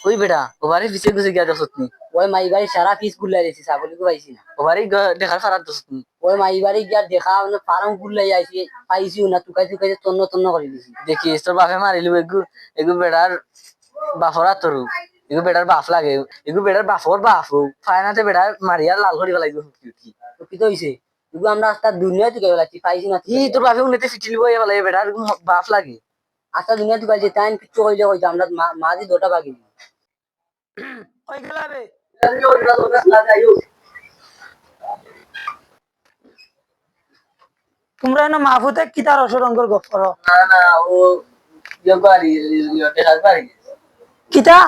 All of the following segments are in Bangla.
ওই বেটা ওবারে পিছে গুছে গিয়া দছত নি ওই মাই বাড়ি সারা পিস গুলাই দিছি ছাগলি কো পাইছি না ওবারে দেখার ফারাত দছত নি ওই মাই বাড়ি গিয়া দেখা মানে ফার্ম গুলাই আইছি পাইছিও না টুকাই টুকাই তন্ন তন্ন করে দিছি দেখিস তোর বাপে মারিলু এগু এগু বেটার বাফরা তরু এগু বেটার বাপ লাগে এগু বেটার বাপর বাপ ফায়নাতে বেটার মারিয়া লাল করে ফেলাইগু কি তো কি তো হইছে তুই আমরা আস্তা দুনিয়া টুকাই ফেলাচ্ছি পাইছি না ই তোর বাপে উন্নতি ফিটিলিব এ ফেলাই বেটার বাপ লাগে আস্তা দুনিয়া টুকাইছি তাই কিচ্ছু হইলে হইতো আমরা মাঝি দুটা বাকি ওই গেলাবে তোমরা এনে মাহফুতে কিতার অসরঙ্গর গপ করো না না ও ইয়গারি দেখার পারি কিতা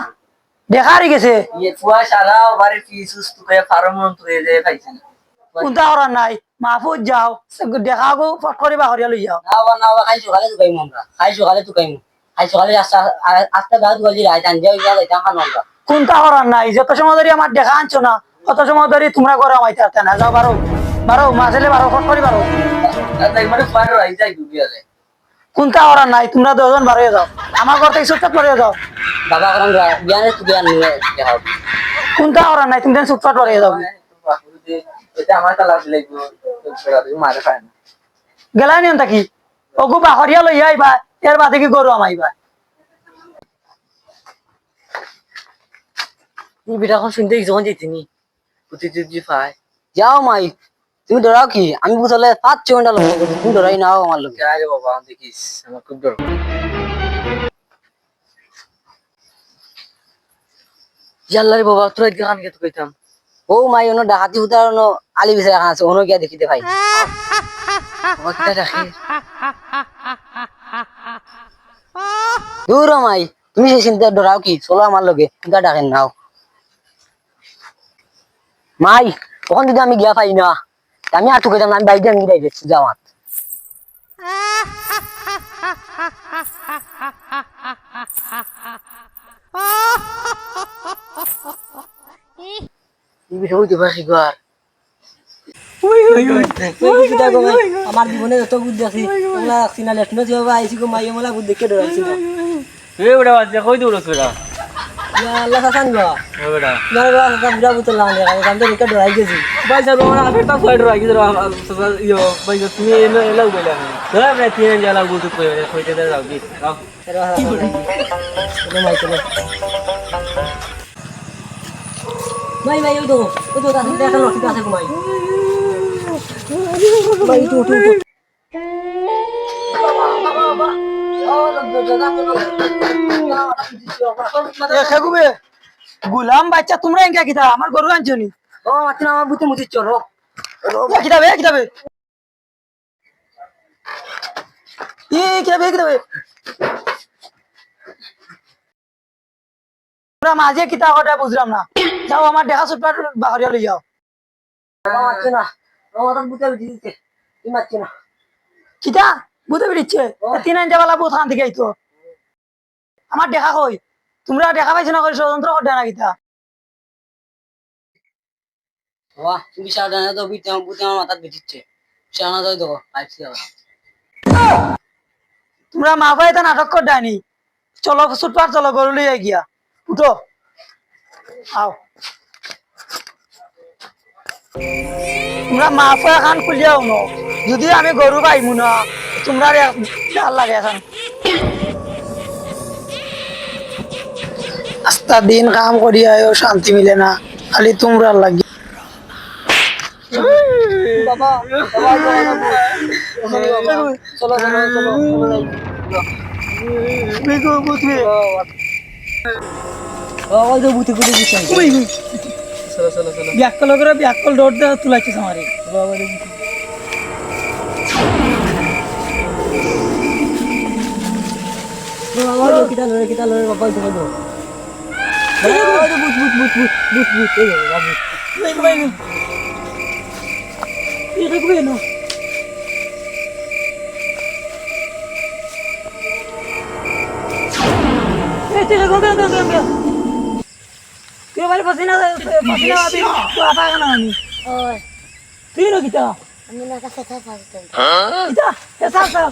দেখা হারি গেছে ইয়ে ফুয়া সারা ওবারে ফিসুস তুকে ফার্ম মন্ত্র দে পাইছেন কোনটা করা নাই মাহফুজ যাও দেখা গো ফট করে বাহরিয়া লই যাও না খাই সকালে টুকাইম আমরা খাই সকালে টুকাইম খাই সকালে আস্তা আস্তা গাছ টুকাইছি রাইত আনজা হইয়া যাইতাম খান আমরা কোনটা করা নাই যত সময় ধরে আমার দেখা আনছো না অত সময় ধরে তোমরা করে আমাইতে পারতে না যাও বারো বারো মাঝেলে বারো ফট করে বারো মানে ফার রাই যাই গুগিয়ালে কোনটা করা নাই তোমরা দুজন বারো যাও আমার ঘর থেকে চুপচাপ করে যাও বাবা করাম জ্ঞানে টুকিয়া নিয়ে দেখা কোনটা করা নাই তুমি চুপচাপ করে যাও এটা আমার তালা লাগবে মারে পায় না গেলাই নিয়ন থাকি ওগু বাহরিয়া লই আইবা এর বাদে কি গরু আমাইবা এই বেটা এখন শুনতে যখন যেতিনি প্রতিযোগী পায় যাও মাই তুমি ডরাও কি আমি বুঝলে 5 ঘন্টা লোক তুমি ডরাই নাও আমার লোক আরে বাবা দেখিস আমার খুব ডর জাল্লারে বাবা তোরা গান কে তো কইতাম ও মাই ওনো ডাকাতি উদাহরণ আলি বিছাই রাখা আছে ওনো গিয়া দেখিতে ভাই বাবা কিটা রাখে দূর মাই তুমি সেই চিন্তা ডরাও কি চলো আমার লগে চিন্তা ডাকেন নাও মাই তখন যদি আমি গিয়া পাই না আমি আটু কইতাম আমি বাইরে আমি যাই দেখছি জামাত এই বিষয় হইতে পারি গার আমার জীবনে যত বুদ্ধি আছে ওগুলা রাখছি না লেটনো যেভাবে আইসি গো মাই ওগুলা বুদ্ধি দেখে ডরাইছি না এ বেটা বাজে কই দৌড়ছ বেটা আল্লাহ শাসান গো ও বেটা না গো আল্লাহ বুড়া বুতল লাগে আমি তো দেখে ডরাই গেছি ভাই স্যার ওরা আফেরটা ফাইট রাখি ধরো ইয়ো ভাই তুমি এলা বইলা ধর আমরা তিন জালা গুতো কইতে দাও কি চলো মাই চলো মাই মাই ওই তো তাহলে দেখা লক্ষ্য আছে গো মাই মাই তো গুলাম বাচ্চা তোমরা এঙ্কা কিতা আমার গরু আনছো নি ও মাছ না আমার বুতে মুতি চলো কিতাবে কিতাবে কিতাবে কিতাবে তোমরা মাঝে কিতা কথা বুঝলাম না যাও আমার দেখা সুপার বাহরিয়া লই যাও মাছ না ও মাছ বুতে দিতে কি মাছ না কিতা বুঝতে পেরেছে তিন আনটা বেলা বহুত খান থেকে আইতো আমার দেখা কই তোমরা দেখা পাইছো না করে ষড়যন্ত্র করতে না কিতা বাহ তুমি সাড়ে তো বুতে বুতে আমার মাথা দিচ্ছে সানা যাই দেখো পাইছি তোমরা মা ভাই তো নাটক কর ডাইনি চলো সুটপার চলো গরু লইয়া গিয়া উঠো আও তোমরা মা ভাই খান খুলিয়াও ন যদি আমি গরু পাইমু না তোমরা ভাল লাগে এখন আস্তা দিন কাম করি আয়ো শান্তি মিলে না খালি তোমরা লাগি বাবা চলো চলো চলো ওই তো বুতে করে দিচ্ছি চলো চলো চলো ব্যাকল করে ব্যাকল ডট দে তুলাইছিস আমারে বাবা রে বাবা কিটা লরে বাবা তো বলো বুত বুত বুত বুত বুত বুত এই বাবু এই কই না এই তেরে গোগা গোগা কে ভাই পসিনা আবি তো আপা না আমি ওই তুই না কিতা আমি না কাছে থাকা কিতা এসা